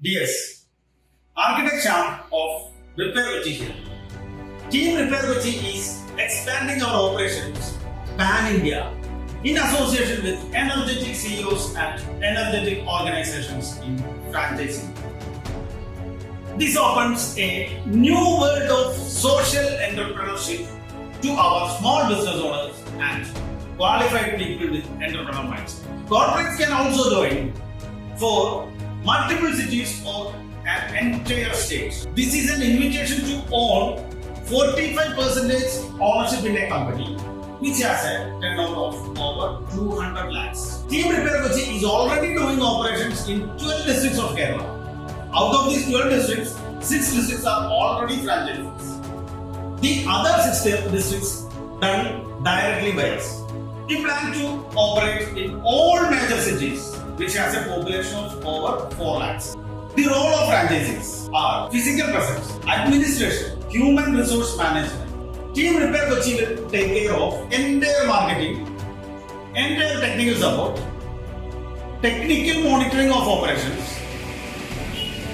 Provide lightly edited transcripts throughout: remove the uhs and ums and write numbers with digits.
DS, Architect Sham of RepairKochi here. Team RepairKochi is expanding our operations pan-India in association with energetic CEOs and energetic organizations in franchising. This opens a new world of social entrepreneurship to our small business owners and qualified people with entrepreneurial mindset. Corporates can also join for multiple cities or an entire state. This is an invitation to own 45% ownership in a company which has a turnover of over 200 lakhs. Team RepairKochi is already doing operations in 12 districts of Kerala. Out of these 12 districts, 6 districts are already franchises. The other 6 districts done directly by us. We plan to operate in all major cities which has a population of over 4 lakhs. The role of franchisees are physical presence, administration, human resource management. Team RepairKochi will take care of entire marketing, entire technical support, technical monitoring of operations,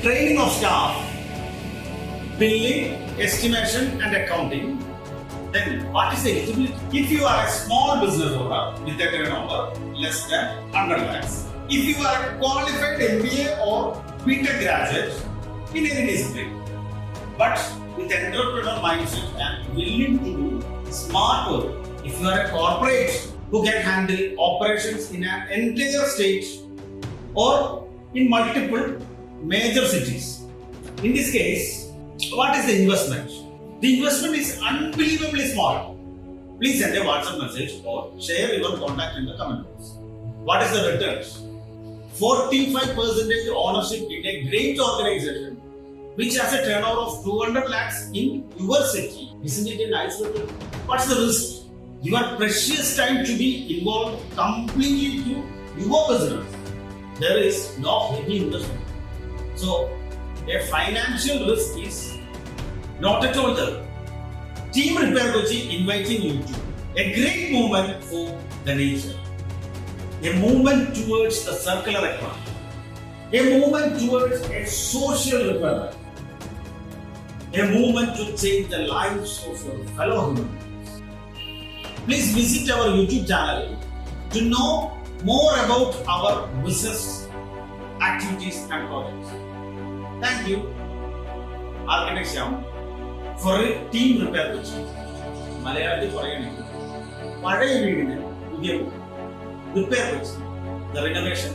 training of staff, billing, estimation and accounting. Then what is the eligibility? If you are a small business owner with a turnover less than 100 lakhs, if you are a qualified MBA or BTech graduate in any discipline, but with entrepreneurial mindset and willing to do smart work, if you are a corporate who can handle operations in an entire state or in multiple major cities. In this case, what is the investment? The investment is unbelievably small. Please send a WhatsApp message or share your contact in the comment box. What is the returns? 45% ownership in a great organization which has a turnover of 200 lakhs in your city. Isn't it a nice return? What's the risk? Your precious time to be involved completely to your business. There is no heavy investment. So, a financial risk is not at all there. Team RepairKochi inviting you to a great movement for the nature, a movement towards the circular economy, a movement towards a social repair, a movement to change the lives of your fellow human beings. Please visit our YouTube channel to know more about our business activities and projects. Thank you, Architect Sham, for Team RepairKochi. മലയാളത്തിൽ പറയുകയാണെങ്കിൽ പഴയ വീടിന് പുതിയ RepairKochi, the renovation